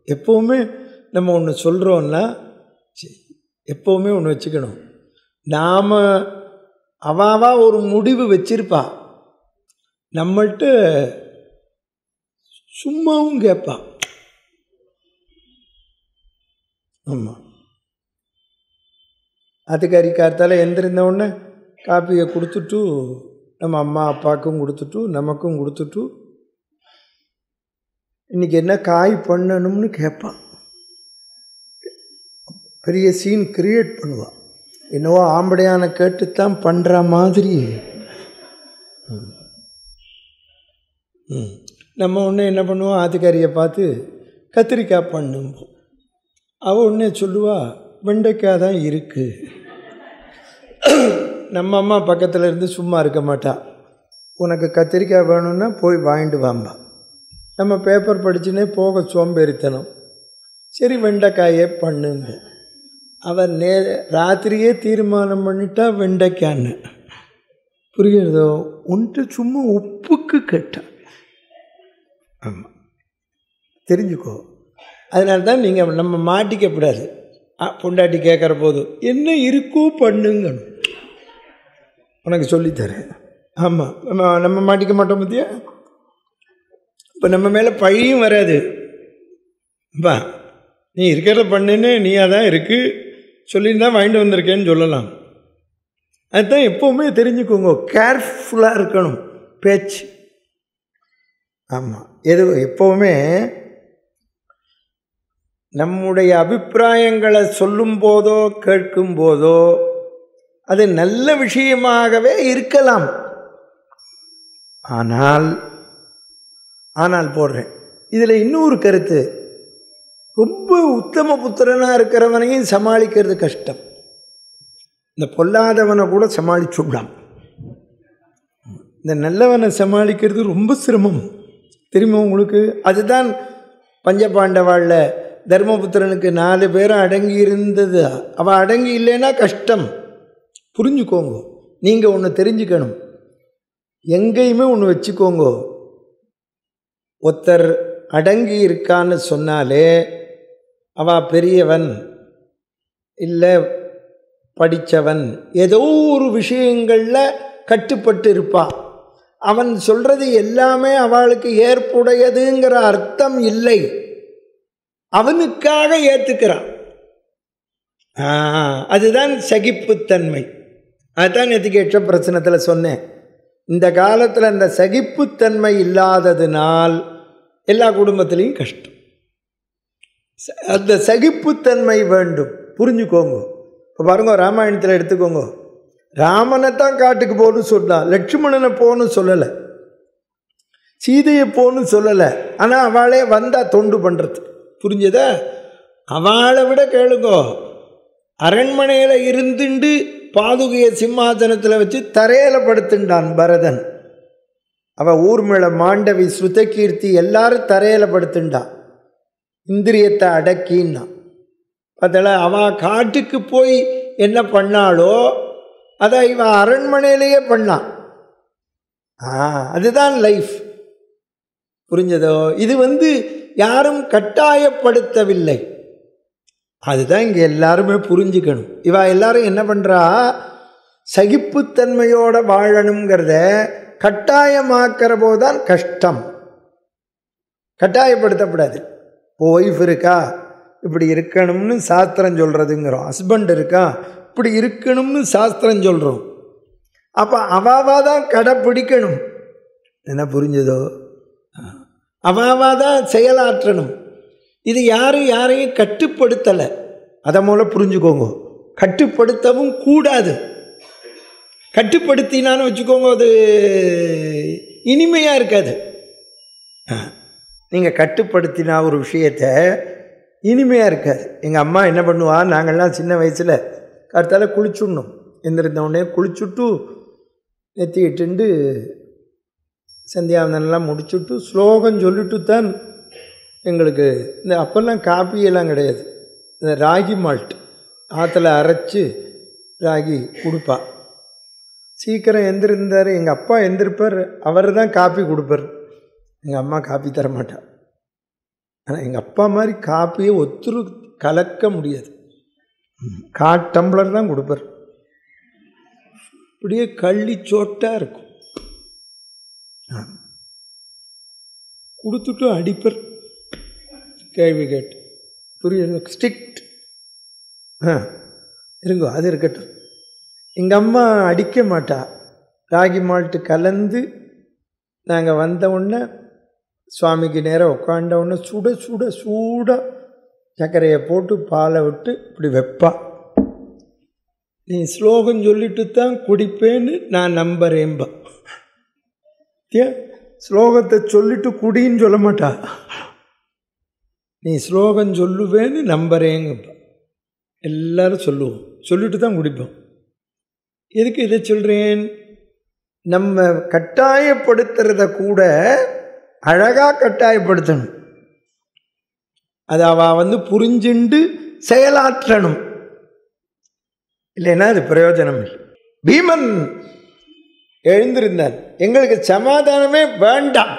எப்போவுமே நம்ம ஒன்று சொல்கிறோன்னா எப்போவுமே ஒன்று வச்சுக்கணும். நாம் அவாவா ஒரு முடிவு வச்சிருப்பா, நம்மள்கிட்ட சும்மாவும் கேட்பா. ஆமாம், அதுக்கறி காத்தால் எந்திருந்தவுடனே காப்பியை கொடுத்துட்டு நம்ம அம்மா அப்பாவுக்கும் கொடுத்துட்டு நமக்கும் கொடுத்துட்டு இன்றைக்கி என்ன காய் பண்ணணும்னு கேட்பான். பெரிய சீன் கிரியேட் பண்ணுவான். என்னவோ ஆம்படையான கேட்டுத்தான் பண்ணுற மாதிரி. நம்ம ஒன்று என்ன பண்ணுவோம், ஆத்துக்காரியை பார்த்து கத்திரிக்காய் பண்ணும்போம். அவள் ஒன்றே சொல்லுவா, வெண்டைக்காய் தான் இருக்குது. நம்ம அம்மா பக்கத்தில் இருந்து சும்மா இருக்க மாட்டா. உனக்கு கத்திரிக்காய் வேணும்னா போய் வாங்கிட்டு வாம்பா. நம்ம பேப்பர் படிச்சுனே போக சோம்பேறித்தனம். சரி வெண்டைக்காயே பண்ணுங்க. அவன் ராத்திரியே தீர்மானம் பண்ணிட்டா வெண்டைக்கான்னு. புரிகிறதோ? ஒன்று சும்மா உப்புக்கு கேட்டான். ஆமாம், தெரிஞ்சுக்கோ. அதனால்தான் நீங்கள் நம்ம மாட்டிக்கப்படாது. பொண்டாட்டி கேட்குற போது என்ன இருக்கோ பண்ணுங்க, உனக்கு சொல்லித்தரேன். ஆமாம், நம்ம மாட்டிக்க மாட்டோம் பற்றியா? இப்போ நம்ம மேலே பழியும் வராது. அப்பா நீ இருக்கிறத பண்ணுன்னு நீயாக தான் இருக்குது சொல்லியிருந்தா வாங்கிட்டு வந்திருக்கேன்னு சொல்லலாம். அதுதான் எப்போவுமே தெரிஞ்சுக்கோங்க, கேர்ஃபுல்லாக இருக்கணும் பேச்சு. ஆமாம், எப்போவுமே நம்முடைய அபிப்பிராயங்களை சொல்லும் போதோ கேட்கும் போதோ அது நல்ல விஷயமாகவே இருக்கலாம். ஆனால் போடுறேன் இதில் இன்னொரு கருத்து. ரொம்ப உத்தம புத்திரனாக இருக்கிறவனையும் சமாளிக்கிறது கஷ்டம். இந்த பொல்லாதவனை கூட சமாளிச்சுடலாம், இந்த நல்லவனை சமாளிக்கிறது ரொம்ப சிரமம். தெரியுமா உங்களுக்கு? அதுதான் பஞ்சபாண்டவாளில் தர்மபுத்திரனுக்கு 4 பேரும் அடங்கி இருந்தது. அவள் அடங்கி இல்லைன்னா கஷ்டம். புரிஞ்சுக்கோங்க. நீங்கள் ஒன்று தெரிஞ்சுக்கணும், எங்கேயுமே ஒன்று வச்சுக்கோங்க. ஒருத்தர் அடங்கி இருக்கான்னு சொன்னாலே அவள் பெரியவன் இல்லை படித்தவன், ஏதோ ஒரு விஷயங்களில் கட்டுப்பட்டு இருப்பாள். அவன் சொல்கிறது எல்லாமே அவளுக்கு ஏற்புடையதுங்கிற அர்த்தம் இல்லை. அவனுக்காக ஏற்றுக்கிறான். அதுதான் சகிப்புத்தன்மை. அதுதான் நேற்றுக்கு எட்ட பிரச்சனத்தில் சொன்னேன். இந்த காலத்தில் அந்த சகிப்புத்தன்மை இல்லாததுனால் எல்லா குடும்பத்திலையும் கஷ்டம். அந்த சகிப்புத்தன்மை வேண்டும், புரிஞ்சுக்கோங்க. இப்போ பாருங்க, ராமாயணத்தில் எடுத்துக்கோங்க. ராமனை தான் காட்டுக்கு போகணும்னு சொன்னான், லட்சுமணனை போகணும்னு சொல்லலை, சீதையை போகணும்னு சொல்லலை. ஆனால் அவளே வந்தா தொண்டு பண்ணுறது. புரிஞ்சதா? அவளை விட கேளுங்கோ, அரண்மனையில் இருந்துண்டு பாதுகையை சிம்மாசனத்தில் வச்சு தரையில் படுத்துண்டான் பரதன். அவள் ஊர்மிள மாண்டவி ஸ்ருதகீர்த்தி எல்லாரும் தரையில் படுத்துண்டான், இந்திரியத்தை அடக்கின்னா. அதில் அவள் காட்டுக்கு போய் என்ன பண்ணாலோ அதை இவன் அரண்மனையிலேயே பண்ணான். அதுதான் லைஃப். புரிஞ்சதோ? இது யாரும் கட்டாயப்படுத்தவில்லை. அதுதான் இங்கே எல்லாருமே புரிஞ்சுக்கணும். இவா எல்லாரும் என்ன பண்ணுறா, சகிப்புத்தன்மையோடு வாழணுங்கிறத கட்டாயமாக்கிற போதுதான் கஷ்டம். கட்டாயப்படுத்தப்படாது. ஒய்ஃப் இருக்கா இப்படி இருக்கணும்னு சாஸ்திரம் சொல்கிறதுங்கிறோம், ஹஸ்பண்ட் இருக்கா இப்படி இருக்கணும்னு சாஸ்திரம் சொல்கிறோம். அப்போ அவாவா தான் கடைப்பிடிக்கணும். என்ன புரிஞ்சதோ? அவாவா தான் செயலாற்றணும். இது யாரையும் கட்டுப்படுத்தலை. அதை மூலம் புரிஞ்சுக்கோங்க. கட்டுப்படுத்தவும் கூடாது. கட்டுப்படுத்தினான்னு வச்சுக்கோங்க, அது இனிமையாக இருக்காது. நீங்கள் கட்டுப்படுத்தினா ஒரு விஷயத்தை இனிமையாக இருக்காது. எங்கள் அம்மா என்ன பண்ணுவா, நாங்கள்லாம் சின்ன வயசில் காத்தால குளிச்சுடணும், எந்திருந்தவுடனே குளிச்சுட்டு நெத்திக்கிட்டு சந்தியாவந்தனெலாம் முடிச்சுட்டு ஸ்லோகம் சொல்லிட்டு தான் எங்களுக்கு இந்த அப்போல்லாம் காப்பியெல்லாம் கிடையாது, இந்த ராகி மால்ட் ஆற்றுல அரைச்சி ராகி கொடுப்பா. சீக்கிரம் எந்திருந்தார். எங்கள் அப்பா எந்திருப்பார், அவர் தான் காப்பி கொடுப்பார். எங்கள் அம்மா காப்பி தர மாட்டாள். ஆனால் எங்கள் அப்பா மாதிரி காப்பியை ஒத்துரு கலக்க முடியாது. டம்ளர் தான் கொடுப்பார். இப்படியே கள்ளி சோட்டாக இருக்கும். கொடுத்துட்டு அடிப்பர். கேள்வி கேட்டு புரியுது. ஸ்ட்ரிக்ட். இருங்கோ, அது இருக்கட்டும். எங்கள் அம்மா அடிக்க மாட்டா. ராகி மால்ட்டு கலந்து நாங்கள் வந்த உடனே சுவாமிக்கு நேராக உட்காண்ட உடனே சுட சுட சூடாக சர்க்கரையை போட்டு பாலை விட்டு இப்படி வைப்பா. நீ ஸ்லோகம் சொல்லிட்டு தான் குடிப்பேன்னு நான் நம்புறேன்பா. ஏன் ஸ்லோகத்தை சொல்லிட்டு குடின்னு சொல்ல மாட்டா. நீ ஸ்லோகம் சொல்லுவேன்னு நம்புறேங்கப்பா. எல்லாரும் சொல்லுவோம், சொல்லிட்டு தான் குடிப்போம். எதுக்கு இதை சொல்கிறேன்? நம்ம கட்டாயப்படுத்துறத கூட அழகாக கட்டாயப்படுத்தணும். அதை அவ புரிஞ்சுண்டு செயலாற்றணும். இல்லைன்னா அது பிரயோஜனம் இல்லை. பீமன் எழுந்திருந்தார், எங்களுக்கு சமாதானமே வேண்டாம்.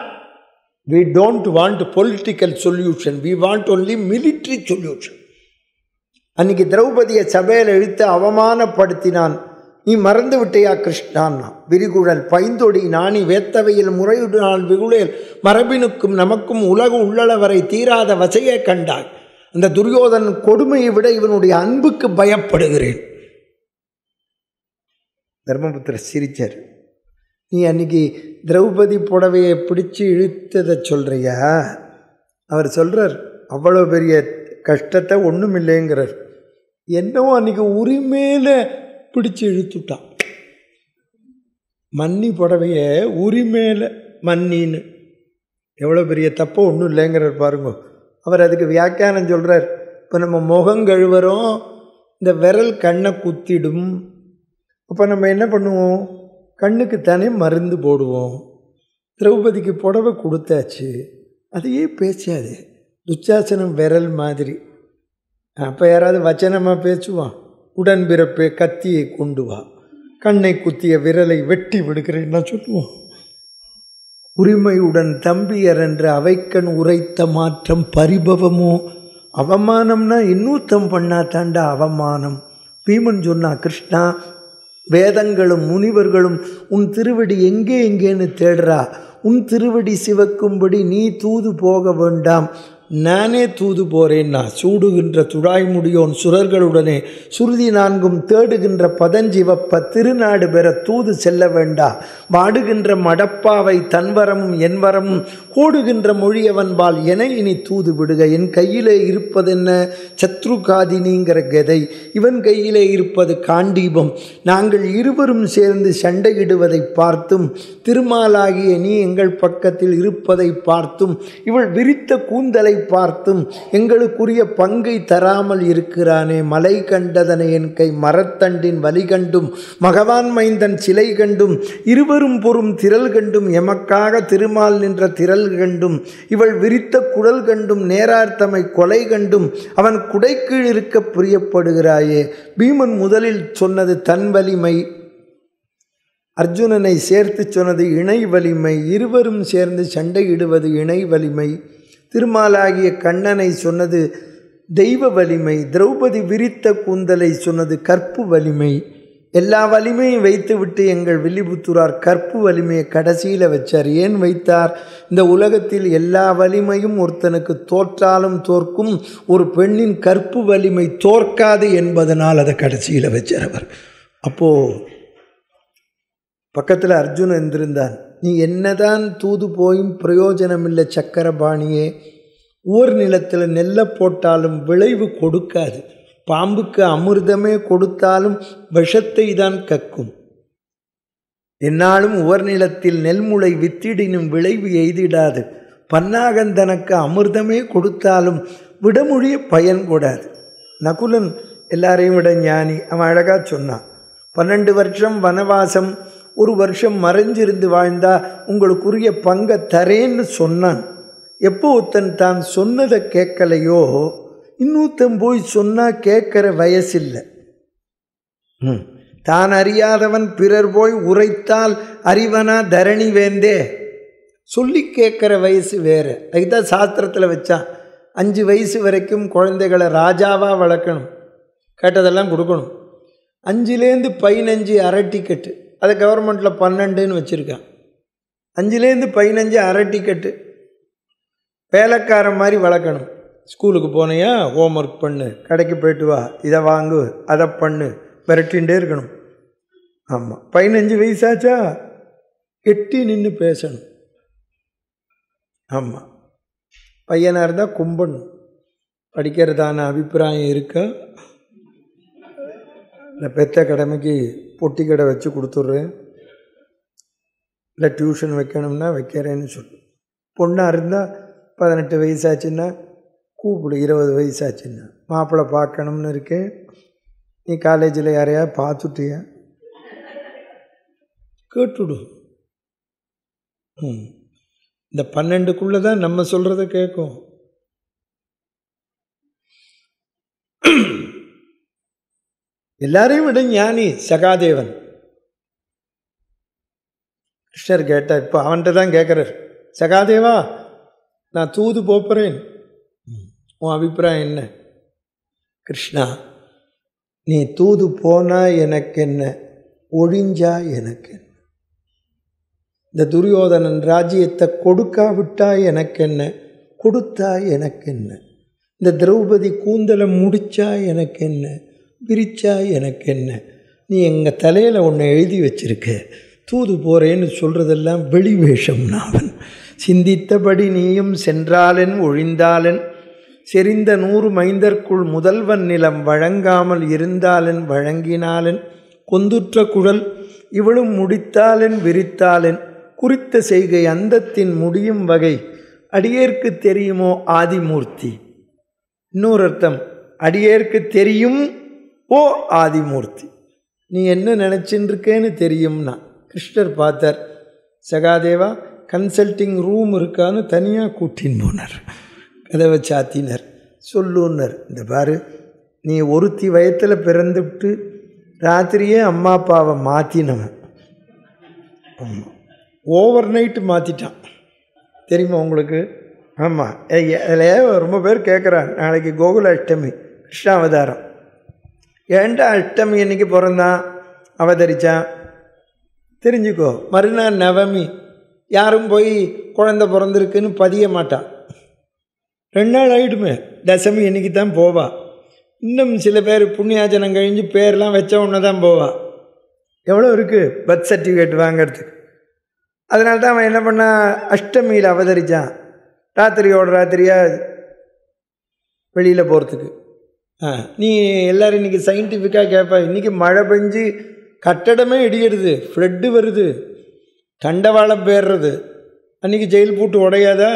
We don't want political solution. We want only military solution. அன்னைக்கு திரௌபதியை சபையில் இழுத்து அவமானப்படுத்தினான். நீ மறந்து விட்டையா கிருஷ்ணான்னா? விரிகுழல் பைந்தொடி நாணி வேத்தவையில் முறையுடால் விகுழல் மரபினுக்கும் நமக்கும் உலக உள்ளளவரை தீராத வசையை கண்டாய். அந்த துரியோதன் கொடுமையை விட இவனுடைய அன்புக்கு பயப்படுகிறேன். தர்மபுத்திரர் சிரிச்சார். நீ அன்னைக்கு திரௌபதி புடவையை பிடிச்சி இழுத்ததை சொல்கிறியா? அவர் சொல்கிறார், அவ்வளோ பெரிய கஷ்டத்தை ஒன்றும் இல்லைங்கிறார். என்னவோ அன்றைக்கி உரிமையில் பிடிச்சி இழுத்துட்டான். மன்னி புடவையை உரிமையில் மன்னின்னு எவ்வளோ பெரிய தப்போ ஒன்றும் இல்லைங்கிறார் பாருங்க. அவர் அதுக்கு வியாக்கியானம் சொல்கிறார். இப்போ நம்ம முகம் கழுவுறோம், இந்த விரல் கண்ணை குத்திடும். அப்போ நம்ம என்ன பண்ணுவோம்? கண்ணுக்கு தானே மருந்து போடுவோம். திரௌபதிக்கு புடவை கொடுத்தாச்சு, அதையே பேசாது. துச்சாசனம் விரல் மாதிரி. அப்போ யாராவது வச்சனமாக பேசுவான்? உடன்பிறப்பே கத்தியை கொண்டு வா, கண்ணை குத்திய விரலை வெட்டி விடுகிறேன்னா சொல்லுவோம். உரிமையுடன் தம்பியர் என்று அவைக்கண் உரைத்த மாற்றம் பரிபவமோ. அவமானம்னா இன்னூத்தம் பண்ணா தாண்டா அவமானம். பீமன் சொன்னா, கிருஷ்ணா வேதங்களும் முனிவர்களும் உன் திருவடி எங்கே எங்கேன்னு தேடுறா. உன் திருவடி சிவக்கும்படி நீ தூது போக வேண்டாம், நானே தூது போகிறேன்னா. சூடுகின்ற துழாய் முடியோன் சுரர்களுடனே சுருதி நான்கும் தேடுகின்ற பதஞ்சிவப்ப திருநாடு பெற தூது செல்ல வேண்டா. வாடுகின்ற மடப்பாவை தன்வரமும் என்வரமும் கூடுகின்ற மொழியவன்பால் என இனி தூது விடுக. என் கையிலே இருப்பதென்ன? சத்ருகாதினிங்கிற கதை. இவன் கையிலே இருப்பது காண்டீபம். நாங்கள் இருவரும் சேர்ந்து சண்டையிடுவதை பார்த்தும், திருமாலாகிய நீ எங்கள் பக்கத்தில் இருப்பதை பார்த்தும், இவள் விரித்த கூந்தலை பார்த்தும் எங்களுக்குரிய பங்கை தராமல் இருக்கிறானே. மலை கண்டதனை என் கை மரத்தண்டின் வலி கண்டும், மகவான் மைந்தன் சிலை கண்டும், இருவரும் பொறும் திரள் கண்டும், எமக்காக திருமால் நின்ற திரள் கண்டும், இவள் விரித்த குழல் கண்டும், நேரார்த்தமை கொலை கண்டும், அவன் குடைக்கீழ் இருக்க பிரியப்படுகிறாயே. பீமன் முதலில் சொன்னது தன் வலிமை, அர்ஜுனனை சேர்த்து சொன்னது இணை வலிமை. இருவரும் சேர்ந்து சண்டையிடுவது இணை வலிமை. திருமாலாகிய கண்ணனை சொன்னது தெய்வ வலிமை. திரௌபதி விரித்த கூந்தலை சொன்னது கற்பு வலிமை. எல்லா வலிமையும் வைத்து விட்டு எங்கள் வில்லிபுத்தூரார் கற்பு வலிமையை கடைசியில் வச்சார். ஏன் வைத்தார்? இந்த உலகத்தில் எல்லா வலிமையும் ஒருத்தனுக்கு தோற்றாலும் தோற்கும், ஒரு பெண்ணின் கற்பு வலிமை தோற்காது என்பதனால் அதை கடைசியில் வச்சார் அவர். அப்போது பக்கத்தில் அர்ஜுனன் இருந்திருந்தான். நீ என்னதான் தூது போயும் பிரயோஜனம் இல்லை சக்கரபாணியே. ஊர் நிலத்தில் நெல்லை போட்டாலும் விளைவு கொடுக்காது. பாம்புக்கு அமிர்தமே கொடுத்தாலும் விஷத்தை தான் கக்கும். என்னாலும் உவர் நிலத்தில் நெல்முளை வித்திடினும் விளைவு எய்திடாது. பன்னாகந்தனுக்கு அமிர்தமே கொடுத்தாலும் விடமொழிய பயன் கூடாது. நகுலன் எல்லாரையும் விட ஞானி. அவன் அழகாக சொன்னான், 12 வருஷம் வனவாசம், 1 வருஷம் மறைஞ்சிருந்து வாழ்ந்தா உங்களுக்குரிய பங்கை தரேன்னு சொன்னான். எப்போ ஒருத்தன் தான் சொன்னதை கேட்கலையோ, இன்னொருத்தன் போய் சொன்னால் கேட்குற வயசில்லை. தான் அறியாதவன் பிறர் போய் உரைத்தால் அறிவனா தரணி வேந்தே. சொல்லி கேட்குற வயசு வேறு. அதுதான் சாஸ்திரத்தில் வச்சான். 5 வயசு வரைக்கும் குழந்தைகளை ராஜாவாக வளர்க்கணும், கேட்டதெல்லாம் கொடுக்கணும். 5லேருந்து 15 அரை டிக்கெட்டு, அதை கவர்மெண்ட்டில் 12ன்னு வச்சுருக்கான். 5லேருந்து 15 அரை டிக்கெட்டு, வேலைக்கார மாதிரி வளர்க்கணும். ஸ்கூலுக்கு போனையா, ஹோம் ஒர்க் பண்ணு, கடைக்கு போய்ட்டு வா, இதை வாங்கு, அதை பண்ணு, விரட்டிகிட்டே இருக்கணும். ஆமாம், 15 வயசாச்சா எட்டி நின்று பேசணும். ஆமாம், பையனாக இருந்தால் கும்பிடணும். படிக்கிறதான அபிப்பிராயம் இருக்கா? இல்லை பெத்த கடமைக்கு பொட்டி கடை வச்சு கொடுத்துட்றேன், இல்லை டியூஷன் வைக்கணும்னா வைக்கிறேன்னு சொல்லு. பொண்ணாக இருந்தால் 18 வயசாச்சுன்னா கூப்பிடு, 20 வயசாச்சுன்னா மாப்பிள்ளை பார்க்கணும்னு இருக்கேன், நீ காலேஜில் யாரையா பார்த்துட்டியா கேட்டுடு. இந்த 12க்குள்ளே தான் நம்ம சொல்கிறத கேட்கும். எல்லாரையும் விட ஞானி சகாதேவன். கிருஷ்ணர் கேட்டார், இப்போ அவன்கிட்ட தான் கேட்குறார், சகாதேவா நான் தூது போப்புறேன், உன் அபிப்பிராயம் என்ன? கிருஷ்ணா, நீ தூது போனா எனக்கு என்ன, ஒழிஞ்சா எனக்கு என்ன? இந்த துரியோதனன் ராஜ்யத்தை கொடுக்காவிட்டா எனக்கு என்ன, கொடுத்தா எனக்கு என்ன? இந்த திரௌபதி கூந்தலை முடிச்சா எனக்கு என்ன, பிரிச்சா எனக்கு என்ன? நீ எங்கள் தலையில் ஒன்று எழுதி வச்சிருக்க, தூது போகிறேன்னு சொல்கிறதெல்லாம் வெளி வேஷம்னா. அவன் சிந்தித்தபடி நீயும் சென்றாலன் ஒழிந்தாலன், செறிந்த 100 மைந்தர்க்குள் முதல்வன் நிலம் வழங்காமல் இருந்தாலன் வழங்கினாலன், கொந்துற்ற குழல் இவளும் முடித்தாலன் விரித்தாலன், குறித்த செய்கை அந்தத்தின் முடியும் வகை அடியேற்கு தெரியுமோ ஆதிமூர்த்தி. இன்னொரு அர்த்தம், அடியேற்கு தெரியும் ஓ ஆதிமூர்த்தி, நீ என்ன நினச்சின்னு இருக்கேன்னு தெரியும்னா. கிருஷ்ணர் பார்த்தார், சகாதேவா கன்சல்டிங் ரூம் இருக்கான்னு தனியாக கூட்டின்னு போனார், கதவை சாத்தினார். சொல்லுன்னார், இந்த பாரு, நீ ஒருத்தி வயத்தில் பிறந்துவிட்டு ராத்திரியே அம்மா அப்பாவை மாற்றினவன். ஆமாம், ஓவர் நைட்டு மாற்றிட்டான் தெரியுமா உங்களுக்கு? ஆமாம், அதில் ரொம்ப பேர் கேட்குறாங்க, நாளைக்கு கோகுல அஷ்டமி கிருஷ்ணாவதாரம், ஏன்டா அஷ்டமி அன்றைக்கி பிறந்தான் அவதரித்தான் தெரிஞ்சுக்கோ. மறுநாள் நவமி, யாரும் போய் குழந்தை பிறந்திருக்குன்னு பதிய மாட்டான், 2 நாள் ஆகிடுமே, தசமி அன்றைக்கி தான் போவா. இன்னும் சில பேர் புண்ணியாச்சனம் கழிஞ்சு பேர்லாம் வச்ச உடனே தான் போவா. எவ்வளோ இருக்குது பர்த் சர்டிஃபிகேட் வாங்கிறதுக்கு. அதனால தான் அவன் என்ன பண்ணான், அஷ்டமியில் அவதரித்தான், ராத்திரியோட ராத்திரியாக வெளியில் போகிறதுக்கு. நீ எல்லோரும் இன்றைக்கி சயின்டிஃபிக்காக கேட்பா, இன்றைக்கி மழை பெஞ்சு கட்டடமே இடியிடுது, ஃப்ளட்டு வருது, தண்டவாளம் பேர்றது, அன்றைக்கி ஜெயில் பூட்டு உடையாதா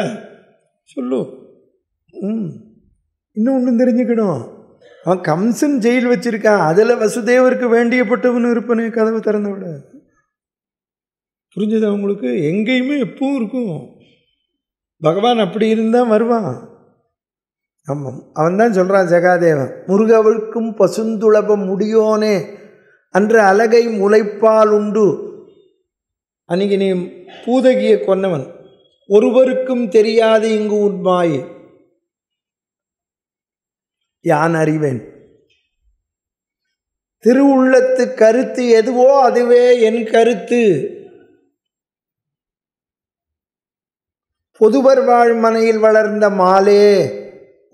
சொல்லு. இன்னும் ஒன்றும் தெரிஞ்சுக்கணும், அவன் கம்சன் ஜெயில் வச்சுருக்கான், அதில் வசுதேவருக்கு வேண்டியப்பட்டவனு இருப்பனே கதவை திறந்த விட. புரிஞ்சது அவங்களுக்கு? எங்கேயுமே எப்பவும் இருக்கும் பகவான், அப்படி இருந்தால் வருவான். ஆமாம், அவன் தான் சொல்கிறான் சகாதேவன், முருகவழ்க்கும் பசுந்துளபம் முடியோனே அன்று அலகை முளைப்பால் உண்டு. அன்றைக்கி நீ பூதகியை கொன்னவன், ஒருவருக்கும் தெரியாது இங்கு உண்மாய் யான் அறிவேன். திருவுள்ளத்து கருத்து எதுவோ அதுவே என் கருத்து. பொதுவர் வாழ் மனையில் வளர்ந்த மாலே,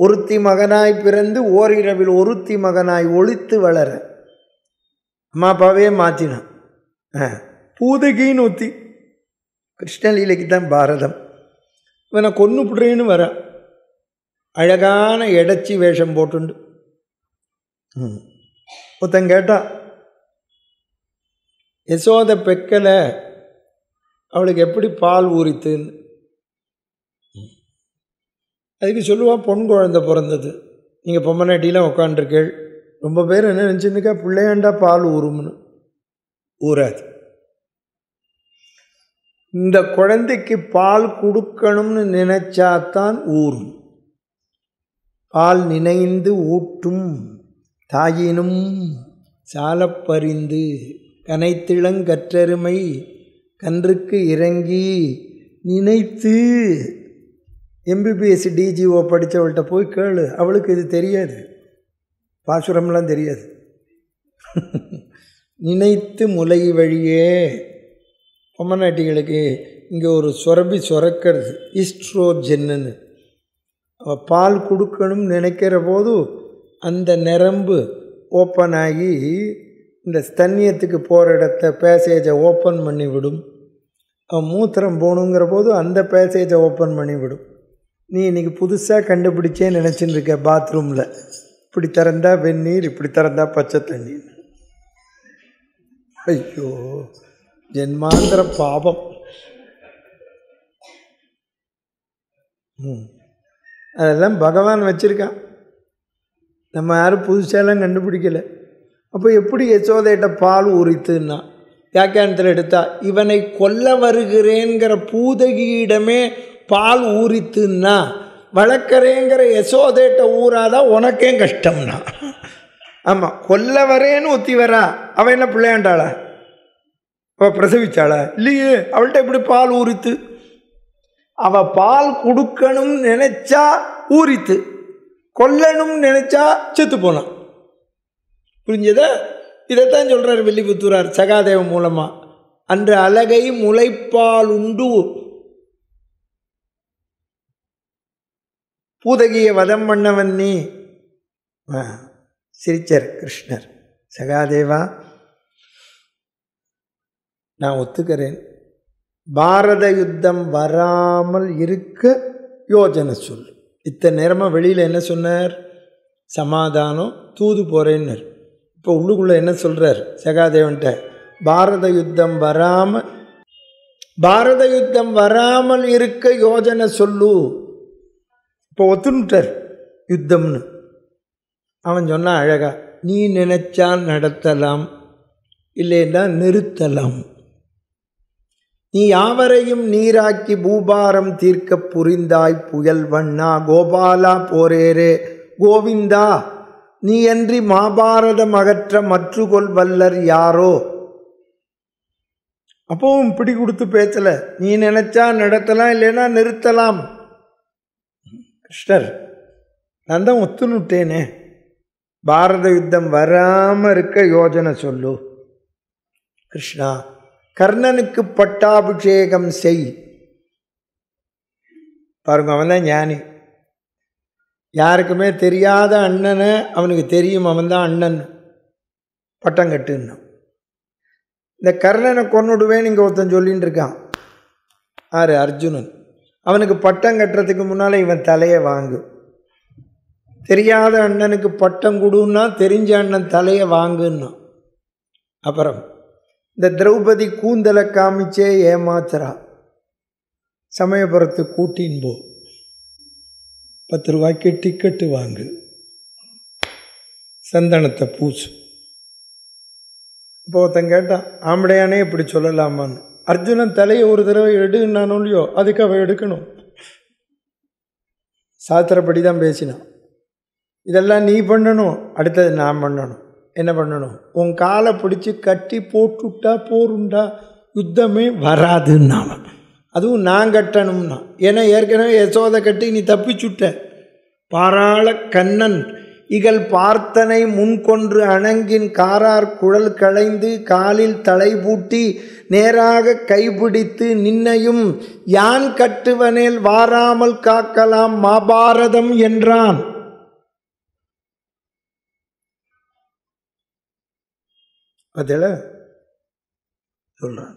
ஒருத்தி மகனாய் பிறந்து ஓரிரவில் ஒருத்தி மகனாய் ஒளித்து வளர அம்மா அப்பாவே மாற்றினான். பூதகின்னு ஒத்தி, கிருஷ்ணலீலைக்கு தான் பாரதம். இவனை கொன்று புடுறேன்னு வர, அழகான எடச்சி வேஷம் போட்டுண்டு. ஒருத்தன் கேட்டான், யசோத பெக்கலை அவளுக்கு எப்படி பால் ஊறித்துன்னு. அதுக்கு சொல்லுவாள், பொன் குழந்தை பிறந்தது, நீங்கள் பொம்மநாட்டிலாம் உட்காண்டிருக்கேள், ரொம்ப பேர் என்ன நினச்சிருக்கா, பிள்ளையாண்டா பால் ஊறும்னு. ஊறாது. இந்த குழந்தைக்கு பால் கொடுக்கணும்னு நினைச்சாத்தான் ஊறும். பால் நினைந்து ஊட்டும் தாயினும் சாலப்பறிந்து கனைத்திளங்கற்றருமை கன்றுக்கு இறங்கி நினைத்து. எம்பிபிஎஸ் டிஜிஓ படித்தவள்கிட்ட போய் கேளு, அவளுக்கு இது தெரியாது, பாசுரம்லாம் தெரியாது. நினைத்து முலை வழியே பொம்மநாட்டிகளுக்கு இங்கே ஒரு சுரபி சுரக்கிறது, ஈஸ்ட்ரோஜென்னு. அவள் பால் கொடுக்கணும்னு நினைக்கிற போது அந்த நரம்பு ஓப்பன் ஆகி இந்த ஸ்தன்யத்துக்கு போகிற இடத்த பேசேஜை ஓப்பன் பண்ணி விடும். அவன் மூத்திரம் போகணுங்கிற போது அந்த பேசேஜை ஓப்பன் பண்ணி விடும். நீ இன்றைக்கி புதுசாக கண்டுபிடிச்சேன்னு நினச்சின்னு இருக்க, பாத்ரூமில் இப்படி திறந்தா வெந்நீர், இப்படி திறந்தா பச்சை தண்ணீர். ஐயோ, ஜென்மாந்திர பாபம். அதெல்லாம் பகவான் வச்சுருக்கான், நம்ம யாரும் புதுசாலாம் கண்டுபிடிக்கலை. அப்போ எப்படி யசோதையிட்ட பால் உரித்துன்னா வியாக்கியானத்தில் எடுத்தா, இவனை கொல்ல வருகிறேங்கிற பூதகியிடமே பால் ஊறித்துன்னா வளர்க்குறேங்கிற யசோதையிட்ட ஊறாதான் உனக்கே கஷ்டம்னா. ஆமாம், கொல்ல வரேன்னு ஒத்தி வரா, அவன் என்ன பிள்ளையாண்டாளா, அவள் பிரசவிச்சாளா? இல்லையே, அவள்கிட்ட எப்படி பால் ஊறித்து? அவள் பால் கொடுக்கணும்னு நினச்சா ஊறித்து, கொல்லணும்னு நினச்சா செத்து போனான். புரிஞ்சதா? இதைத்தான் சொல்கிறார் வில்லிபுத்தூரார் சகாதேவன் மூலமாக. அன்று அழகை முளைப்பால் உண்டு பூதகியை வதம் பண்ணவன் நீ. சிரிச்சர் கிருஷ்ணர், சகாதேவா நான் ஒத்துக்கிறேன், பாரத யுத்தம் வராமல் இருக்க யோஜனை சொல். இத்தனை நேரமாக வெளியில் என்ன சொன்னார்? சமாதானம், தூது போகிறேன்னர். இப்போ உள்ளுக்குள்ளே என்ன சொல்கிறார் சகாதேவன்ட்ட? பாரத யுத்தம் வராமல் இருக்க யோஜனை சொல்லு. இப்போ ஒத்துனுட்டார் யுத்தம்னு. அவன் சொன்னான் அழகா, நீ நினைச்சா நடத்தலாம், இல்லைன்னா நிறுத்தலாம். நீ யாவரையும் நீராக்கி பூபாரம் தீர்க்க புரிந்தாய் புயல் வண்ணா கோபாலா போரேரே கோவிந்தா, நீ அன்றி மாபாரதம் அகற்ற மற்றுகொள் வல்லர் யாரோ. அப்பவும் பிடி கொடுத்து பேசல, நீ நினைச்சா நடத்தலாம், இல்லைன்னா நிறுத்தலாம். கிருஷ்ணர், நான் தான் ஒத்துனுட்டேனே, பாரத யுத்தம் வராமல் இருக்க யோஜனை சொல்லு. கிருஷ்ணா, கர்ணனுக்கு பட்டாபிஷேகம் செய். பாருங்க, அவன் தான் ஞானி. யாருக்குமே தெரியாத அண்ணனை அவனுக்கு தெரியும், அவன் தான் அண்ணன், பட்டம் கட்டுன்னா. இந்த கர்ணனை கொன்னுடுவேன்னு இங்கே ஒருத்தன் சொல்லின்னு இருக்கான். ஆறு அர்ஜுனன். அவனுக்கு பட்டம் கட்டுறதுக்கு முன்னால் இவன் தலையை வாங்கு. தெரியாத அண்ணனுக்கு பட்டம் கொடுன்னா தெரிஞ்ச அண்ணன் தலையை வாங்குன்னா. அப்புறம் இந்த திரௌபதி கூந்தலை காமிச்சே ஏமாத்துறா. சமயபுரத்து கூட்டின் போ, 10 ரூபாய்க்கு டிக்கெட்டு வாங்கு, சந்தனத்தை பூசு. இப்போ ஒருத்தன் கேட்டான், ஆம்படையானே இப்படி சொல்லலாமான்னு. அர்ஜுனன் தலையை ஒரு தடவை எடுன்னானோ இல்லையோ, அதுக்கு அவன் எடுக்கணும். சாஸ்திரப்படி தான் பேசினான். இதெல்லாம் நீ பண்ணணும், அடுத்தது நான் பண்ணணும். என்ன பண்ணணும்? உன் காலை பிடிச்சி கட்டி போட்டுட்டா போருண்டா, யுத்தமே வராதுன்னான். அதுவும் நான் கட்டணும்னா, ஏன்னா ஏற்கனவே யசோதை கட்டி நீ தப்பிச்சுட்ட. பாராள கண்ணன் இகழ் பார்த்தனை முன்கொன்று அணங்கின் காரார் குழல் களைந்து காலில் தலை பூட்டி நேராக கைபிடித்து நின்னையும் யான் கட்டுவனேல் வாராமல் காக்கலாம் மாபாரதம் என்றான். அதில் சொல்றான்.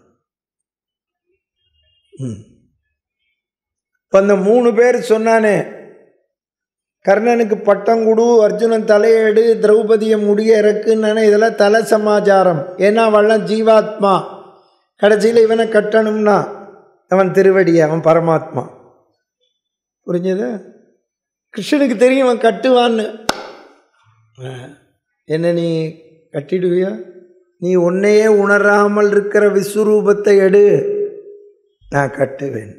இப்போ அந்த 3 பேர் சொன்னானே, கர்ணனுக்கு பட்டம் கொடு, அர்ஜுனன் தலையேடு, திரௌபதியை முடிய இறக்குன்னு, இதெல்லாம் தலை சமாச்சாரம். ஏன்னா அவள்லாம் ஜீவாத்மா. கடைசியில் இவனை கட்டணும்னா அவன் திருவடியை, அவன் பரமாத்மா. புரிஞ்சது? கிருஷ்ணனுக்கு தெரியும் அவன் கட்டுவான்னு. என்ன நீ கட்டிடுவியா? நீ உன்னையே உணராமல் இருக்கிற விஸ்வரூபத்தை எடு, நான் கட்டுவேன்.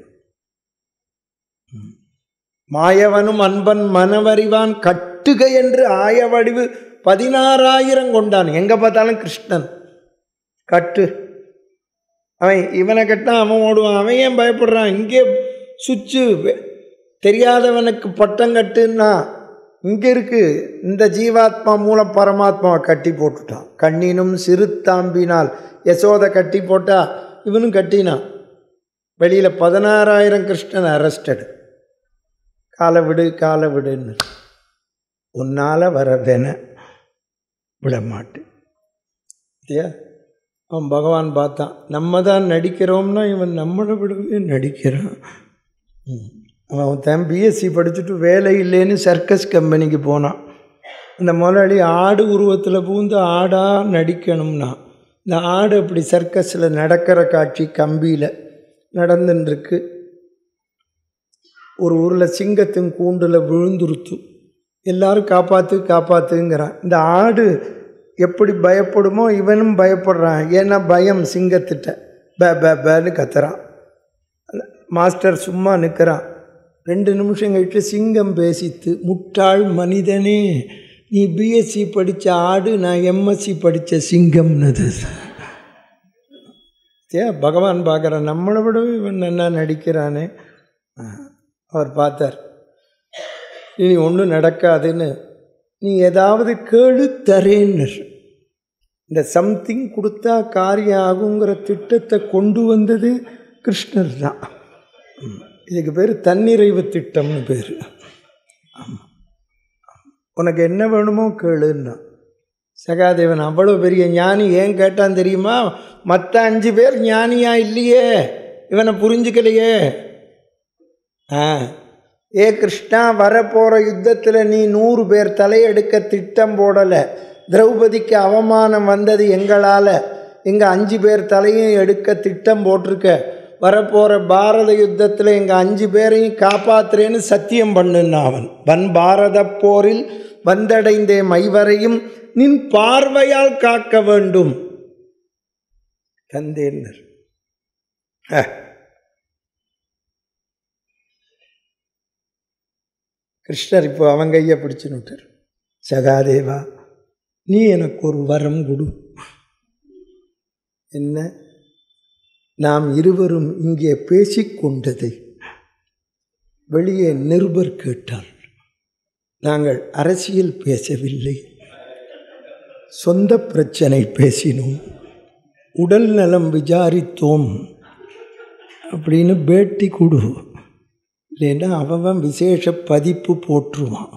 மாயவனும் அன்பன் மனவறிவான் கட்டுக என்று ஆய வடிவு 16,000 கொண்டான். எங்கே பார்த்தாலும் கிருஷ்ணன் கட்டு. அவன் இவனை கட்டான், அவன் ஓடுவான். அவன் ஏன் பயப்படுறான்? இங்கே சுவிட்சு தெரியாதவனுக்கு பட்டம் கட்டுன்னா இங்கே இருக்குது. இந்த ஜீவாத்மா மூலம் பரமாத்மாவை கட்டி போட்டுட்டான். கண்ணினும் சிறுத்தாம்பினால் யசோதை கட்டி போட்டா இவனும் கட்டினான். வெளியில் 16,000 கிருஷ்ணன் அரெஸ்டடு. காலை விடுன்னு உன்னால் வரவேன விட மாட்டேன். இல்லையா? அவன் பகவான் பார்த்தான், நம்ம தான் நடிக்கிறோம்னா இவன் நம்மளை விடவே நடிக்கிறான். அவன் தான் பிஎஸ்சி படிச்சுட்டு வேலை இல்லைன்னு சர்க்கஸ் கம்பெனிக்கு போனான். இந்த முதலாளி ஆடு உருவத்தில் பூந்து ஆடாக நடிக்கணும்னா இந்த ஆடு அப்படி சர்க்கஸில் நடக்கிற காட்சி கம்பியில் நடந்துருக்கு. ஒரு ஊரில் சிங்கத்தின் கூண்டில் விழுந்துருத்து. எல்லாரும் காப்பாற்றுங்கிறான். இந்த ஆடு எப்படி பயப்படுமோ இவனும் பயப்படுறான். ஏன்னா பயம் சிங்கத்திட்ட. பேன்னு கத்துறான். மாஸ்டர் சும்மா நிற்கிறான். 2 நிமிஷம் கழிச்சு சிங்கம் பேசித்து, முட்டாள் மனிதனே, நீ பிஎஸ்சி படித்த ஆடு, நான் எம்எஸ்சி படித்த சிங்கம்னது. பகவான் பார்க்குறான், நம்மளை விடவே இவன் என்ன நடிக்கிறானே. அவர் பார்த்தார், இனி ஒன்றும் நடக்காதுன்னு, நீ ஏதாவது கேளு தரேன்னு. இந்த சம்திங் கொடுத்தா காரியம் ஆகுங்கிற திட்டத்தை கொண்டு வந்தது கிருஷ்ணர் தான். இதுக்கு பேர் தன்னிறைவு திட்டம்னு பேர். ஆமாம், உனக்கு என்ன வேணுமோ கேளுன்னா. சகாதேவன் அவ்வளோ பெரிய ஞானி. ஏன் கேட்டான் தெரியுமா? மற்ற 5 பேர் ஞானியா இல்லையே, இவனை புரிஞ்சுக்கலையே. ஏ கிருஷ்ணா, வரப்போகிற யுத்தத்தில் நீ 100 பேர் தலையெடுக்க திட்டம் போடலை. திரௌபதிக்கு அவமானம் வந்தது எங்களால். எங்கள் 5 பேர் தலையும் எடுக்க திட்டம் போட்டிருக்க. வரப்போகிற பாரத யுத்தத்தில் எங்கள் 5 பேரையும் காப்பாற்றுறேன்னு சத்தியம் பண்ணுன்னா அவன். வன் பாரத போரில் வந்தடைந்தே மைவரையும் நின் பார்வையால் காக்க வேண்டும் தந்தேன்னர். கிருஷ்ணர் இப்போ அவன் கையை பிடிச்சுன்னுட்டார். சகாதேவா, நீ எனக்கு ஒரு வரம் கொடு. என்ன? நாம் இருவரும் இங்கே பேசிக்கொண்டதை வெளியே நிருபர் கேட்டால், நாங்கள் அரசியல் பேசவில்லை, சொந்த பிரச்சனை பேசினோம், உடல் நலம் விசாரித்தோம் அப்படின்னு பேட்டி கொடு. இல்லைன்னா அவன் விசேஷ பதிப்பு போட்டுருவான்.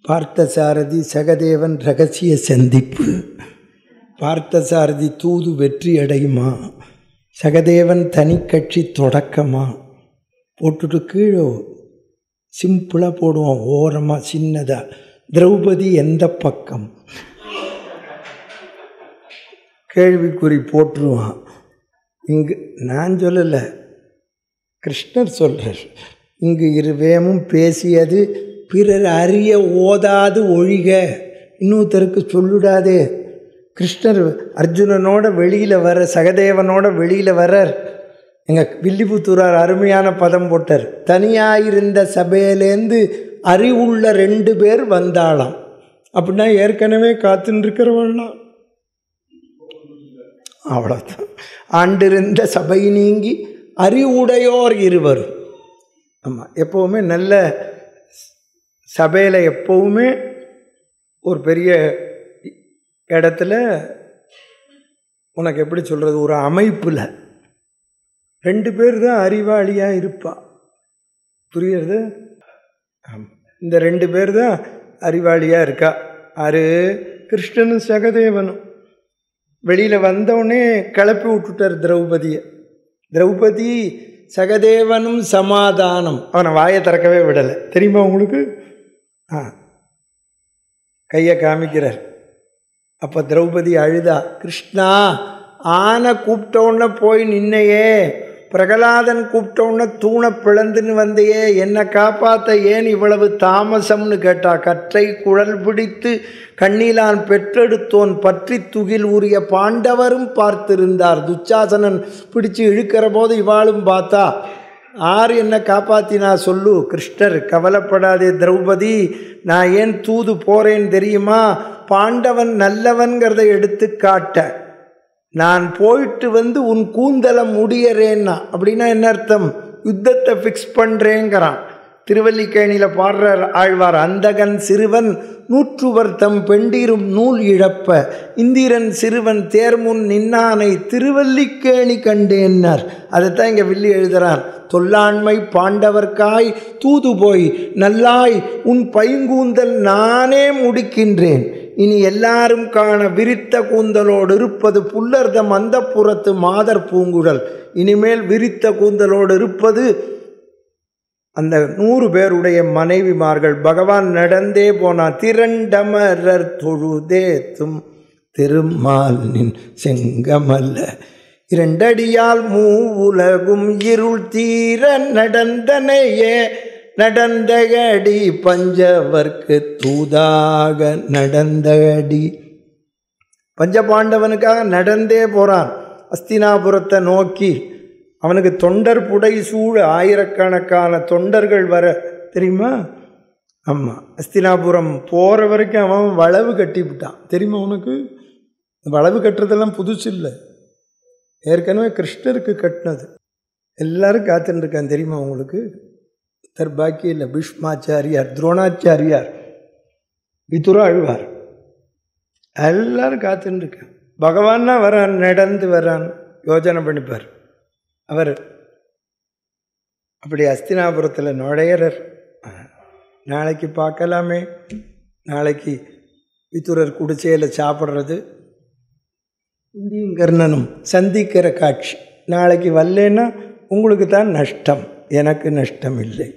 பார்த்தசாரதி சகதேவன் ரகசிய சந்திப்பு, பார்த்தசாரதி தூது வெற்றி அடையுமா, சகதேவன் தனி கட்சி தொடக்கமா போட்டுட்டு கீழே சிம்பிளாக போடுவான். ஓரமாக சின்னதாக திரௌபதி எந்த பக்கம் கேள்விக்குறி போட்டுருவான். இங்கு நான் சொல்லலை, கிருஷ்ணர் சொல்கிறார். இங்கு இருவேமும் பேசியது பிறர் அறிய ஓதாது ஒழிக, இன்னொருத்தருக்கு சொல்லிடாதே. கிருஷ்ணர் அர்ஜுனனோட வெளியில் வர, சகதேவனோட வெளியில் வரார். எங்கள் வில்லிபுத்தூரார் அருமையான பதம் போட்டார். தனியாயிருந்த சபையிலேருந்து அறிவுள்ள 2 பேர் வந்தாளாம். அப்படின்னா ஏற்கனவே காத்துன்னு இருக்கிறவள்லாம் அவ்வளோதான். ஆண்டிருந்த சபை நீங்கி அறிவுடையோர் 2. ஆமாம், எப்போவுமே நல்ல சபையில் எப்போவுமே ஒரு பெரிய இடத்துல உனக்கு எப்படி சொல்கிறது, ஒரு அமைப்பில் 2 பேர் தான் அறிவாளியாக இருப்பா. புரியுறது? இந்த 2 பேர் தான் அறிவாளியாக இருக்கா. ஆறு கிருஷ்ணனும் சகதேவனும். வெளியில் வந்தவுடனே கிளப்பி விட்டுட்டார் திரௌபதியை. திரௌபதி சகதேவனும் சமாதானம். அவனை வாயை திறக்கவே விடலை. தெரியுமா உங்களுக்கு? கையை காமிக்கிறார். அப்போ திரௌபதி அழுதா, கிருஷ்ணா, ஆனை கூப்பிட்டோன்னு போய் நின்னையே, பிரகலாதன் கூப்பிட்டோன்னு தூணை பிளந்துன்னு வந்தையே, என்னை காப்பாற்ற ஏன் இவ்வளவு தாமசம்னு கேட்டா. கற்றை குழல் பிடித்து கண்ணிலான் பெற்றெடுத்தோன் பற்றி துகில் உரிய பாண்டவரும் பார்த்திருந்தார். துச்சாசனன் பிடிச்சு இழுக்கிற போது இவாளும் பார்த்தா. ஆறு என்ன காப்பாற்றினா சொல்லு. கிருஷ்ணர், கவலைப்படாதே திரௌபதி, நான் ஏன் தூது போகிறேன் தெரியுமா? பாண்டவன் நல்லவன்கிறதை எடுத்து காட்ட. நான் போயிட்டு வந்து உன் கூந்தலை முடியறேன்னா. அப்படின்னா என்ன அர்த்தம்? யுத்தத்தை ஃபிக்ஸ் பண்ணுறேங்கிறான். திருவல்லிக்கேணியில் பாடுறார் ஆழ்வார், அந்தகன் சிறுவன் நூற்றுவர்த்தம் பெண்டிரும் நூல் இழப்ப இந்திரன் சிறுவன் தேர்முன் நின்னானை திருவல்லிக்கேணி கண்டேன்னார். அதைத்தான் இங்கே வில்லி எழுதுகிறான். தொல்லாண்மை பாண்டவர்க்காய் தூது போய் நல்லாய் உன் பைங்கூந்தல் நானே முடிக்கின்றேன். இனி எல்லாரும் காண விரித்த கூந்தலோடு இருப்பது புல்லர்தம் அந்த புறத்து மாதர் பூங்குழல். இனிமேல் விரித்த கூந்தலோடு இருப்பது அந்த 100 பேருடைய மனைவிமார்கள். பகவான் நடந்தே போனார். திரண்டமரர் தொழுதேத்தும் திருமாலின் செங்கமல்ல 2 அடியால் மூவுலகும் இருள் தீர நடந்தனையே நடந்தகடி பஞ்சவர்க்கு தூதாக நடந்தகடி. பஞ்சபாண்டவனுக்காக நடந்தே போகிறான் அஸ்தினாபுரத்தை நோக்கி. அவனுக்கு தொண்டர் புடை சூழ ஆயிரக்கணக்கான தொண்டர்கள் வர, தெரியுமா? ஆமாம், அஸ்தினாபுரம் போகிற வரைக்கும் அவன் வளவு கட்டிவிட்டான். தெரியுமா உனக்கு? வளவு கட்டுறதெல்லாம் புதுசு இல்லை, ஏற்கனவே கிருஷ்ணருக்கு கட்டினது. எல்லாரும் காத்துன்னு இருக்கான். தெரியுமா உங்களுக்கு? பாக்கி இல்லை. பீஷ்மாச்சாரியார், துரோணாச்சாரியார், விதுராழ்வார் எல்லாரும் காத்துன்னு இருக்கான். பகவான்னா வரான், நடந்து வரான், யோஜனை பண்ணிப்பார். அவர் அப்படி அஸ்தினாபுரத்தில் நுழையிறர். நாளைக்கு பார்க்கலாமே. நாளைக்கு விதுரர் குடிசையில் சாப்பிட்றது, இந்தியும் கர்ணனும் சந்திக்கிற காட்சி. நாளைக்கு வரலன்னா உங்களுக்கு தான் நஷ்டம், எனக்கு நஷ்டம் இல்லை.